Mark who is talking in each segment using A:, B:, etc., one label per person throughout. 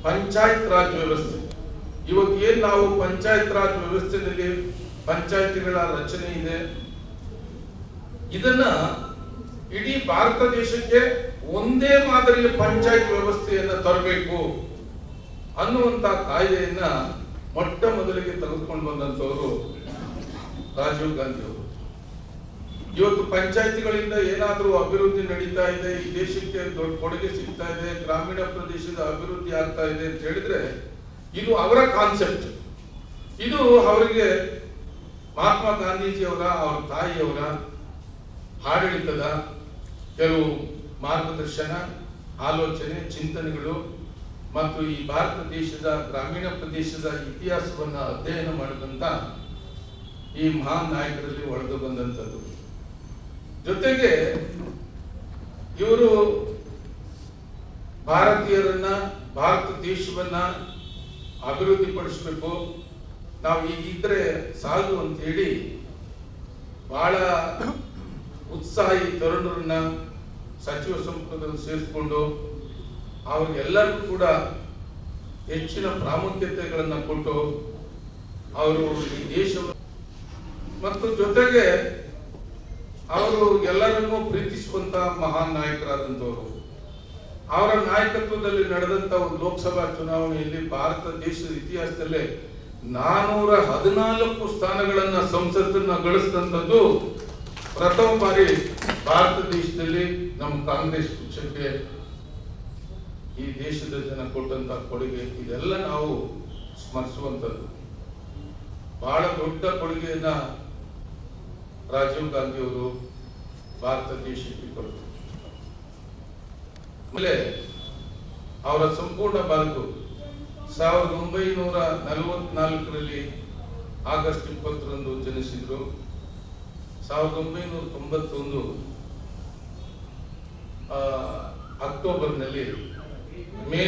A: ಪಂಚಾಯತ್ ರಾಜ್ ವ್ಯವಸ್ಥೆ. ಇವತ್ತು ಏನ್ ನಾವು ಪಂಚಾಯತ್ ರಾಜ್ ವ್ಯವಸ್ಥೆಯಲ್ಲಿ ಪಂಚಾಯತಿಗಳ ರಚನೆ ಇದೆ, ಇದನ್ನ ಇಡೀ ಭಾರತ ದೇಶಕ್ಕೆ ಒಂದೇ ಮಾದರಿಯ ಪಂಚಾಯತ್ ವ್ಯವಸ್ಥೆಯನ್ನ ತರಬೇಕು ಅನ್ನುವಂತ ಕಾಯ್ದೆಯನ್ನ ಮೊಟ್ಟ ಮೊದಲಿಗೆ ತೆಗೆದುಕೊಂಡು ಬಂದಂತವರು ರಾಜೀವ್ ಗಾಂಧಿ ಅವರು. ಇವತ್ತು ಪಂಚಾಯತಿಗಳಿಂದ ಏನಾದರೂ ಅಭಿವೃದ್ಧಿ ನಡೀತಾ ಇದೆ, ಈ ದೇಶಕ್ಕೆ ದೊಡ್ಡ ಕೊಡುಗೆ ಸಿಗ್ತಾ ಇದೆ, ಗ್ರಾಮೀಣ ಪ್ರದೇಶದ ಅಭಿವೃದ್ಧಿ ಆಗ್ತಾ ಇದೆ ಅಂತ ಹೇಳಿದ್ರೆ ಇದು ಅವರ ಕಾನ್ಸೆಪ್ಟ್. ಇದು ಅವರಿಗೆ ಮಹಾತ್ಮ ಗಾಂಧೀಜಿಯವರ, ಅವರ ತಾಯಿಯವರ ಆಡಳಿತದ ಕೆಲವು ಮಾರ್ಗದರ್ಶನ, ಆಲೋಚನೆ, ಚಿಂತನೆಗಳು ಮತ್ತು ಈ ಭಾರತ ದೇಶದ ಗ್ರಾಮೀಣ ಪ್ರದೇಶದ ಇತಿಹಾಸವನ್ನ ಅಧ್ಯಯನ ಮಾಡಿದಂತ ಈ ಮಹಾನ್ ನಾಯಕರಲ್ಲಿ ಒಳೆದು ಬಂದಂಥದ್ದು. ಜೊತೆಗೆ ಇವರು ಭಾರತೀಯರನ್ನ, ಭಾರತ ದೇಶವನ್ನ ಅಭಿವೃದ್ಧಿ ಪಡಿಸಬೇಕು, ನಾವು ಈಗಿದ್ರೆ ಸಾಲದು ಅಂತ ಹೇಳಿ ಬಹಳ ಉತ್ಸಾಹಿ ತರುಣರನ್ನ ಸಚಿವ ಸಂಪುಟದಲ್ಲಿ ಸೇರಿಸಿಕೊಂಡು ಅವ್ರಿಗೆಲ್ಲರಿಗೂ ಕೂಡ ಹೆಚ್ಚಿನ ಪ್ರಾಮುಖ್ಯತೆಗಳನ್ನ ಕೊಟ್ಟು ಅವರು ಈ ದೇಶ ಮತ್ತು ಜೊತೆಗೆ ಅವರು ಎಲ್ಲರನ್ನೂ ಪ್ರೀತಿಸುವಂತ ಮಹಾನ್ ನಾಯಕರಾದಂಥವರು. ಅವರ ನಾಯಕತ್ವದಲ್ಲಿ ನಡೆದಂತ ಒಂದು ಲೋಕಸಭಾ ಚುನಾವಣೆಯಲ್ಲಿ ಭಾರತ ದೇಶದ ಇತಿಹಾಸದಲ್ಲೇ 414 ಸ್ಥಾನಗಳನ್ನ ಸಂಸತ್ತನ್ನ ಗಳಿಸಿದಂಥದ್ದು ಪ್ರಥಮ ಬಾರಿ ಭಾರತ ದೇಶದಲ್ಲಿ ನಮ್ಮ ಕಾಂಗ್ರೆಸ್ ಪಕ್ಷಕ್ಕೆ ಈ ದೇಶದ ಜನ ಕೊಟ್ಟಂತ ಕೊಡುಗೆ. ಇದೆಲ್ಲ ನಾವು ಸ್ಮರಿಸುವಂಥದ್ದು. ಬಹಳ ದೊಡ್ಡ ಕೊಡುಗೆಯನ್ನ ರಾಜೀವ್ ಗಾಂಧಿ ಅವರು ಭಾರತ ದೇಶಕ್ಕೆ ಕೊಟ್ಟರು. ಆಮೇಲೆ ಅವರ ಸಂಪೂರ್ಣ ಬದುಕು 1944ರಲ್ಲಿ ಆಗಸ್ಟ್ 20ರಂದು ಜನಿಸಿದ್ರು. 1991 ಅಕ್ಟೋಬರ್ನಲ್ಲಿ ಮೇ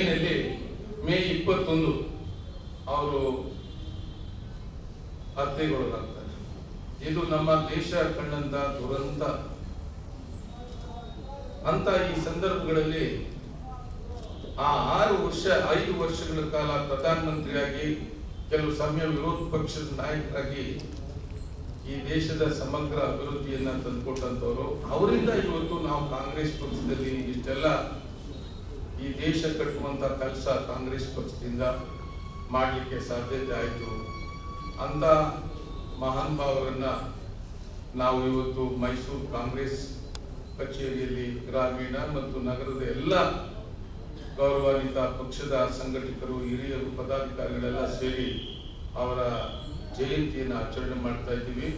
A: 21 ಅವರು ಹತ್ಯೆಗೊಳಗಾಗ್ತಾರೆ. ಇದು ನಮ್ಮ ದೇಶ ಕಂಡಂತ ದುರಂತ. ಅಂತ ಈ ಸಂದರ್ಭಗಳಲ್ಲಿ ಆ 5 ವರ್ಷಗಳ ಕಾಲ ಪ್ರಧಾನಮಂತ್ರಿಯಾಗಿ, ಕೆಲವು ಸಮಯ ವಿರೋಧ ಪಕ್ಷದ ನಾಯಕರಾಗಿ ಈ ದೇಶದ ಸಮಗ್ರ ಅಭಿವೃದ್ಧಿಯನ್ನ ತಂದುಕೊಟ್ಟಂತವರು. ಅವರಿಂದ ಇವತ್ತು ನಾವು ಕಾಂಗ್ರೆಸ್ ಪಕ್ಷದಲ್ಲಿ ಇಷ್ಟೆಲ್ಲ ಈ ದೇಶ ಕಟ್ಟುವಂತ ಕೆಲಸ ಕಾಂಗ್ರೆಸ್ ಪಕ್ಷದಿಂದ ಮಾಡಲಿಕ್ಕೆ ಸಾಧ್ಯತೆ ಆಯಿತು. ಅಂತ ಮಹಾನ್ ಭಾವರನ್ನ ನಾವು ಇವತ್ತು ಮೈಸೂರು ಕಾಂಗ್ರೆಸ್ ಕಚೇರಿಯಲ್ಲಿ ಗ್ರಾಮೀಣ ಮತ್ತು ನಗರದ ಎಲ್ಲ ಗೌರವಾನ್ವಿತ ಪಕ್ಷದ ಸಂಘಟಕರು, ಹಿರಿಯರು, ಪದಾಧಿಕಾರಿಗಳೆಲ್ಲ ಸೇರಿ ಅವರ ಜಯಂತಿಯನ್ನು ಆಚರಣೆ ಮಾಡ್ತಾ ಇದ್ದೀವಿ.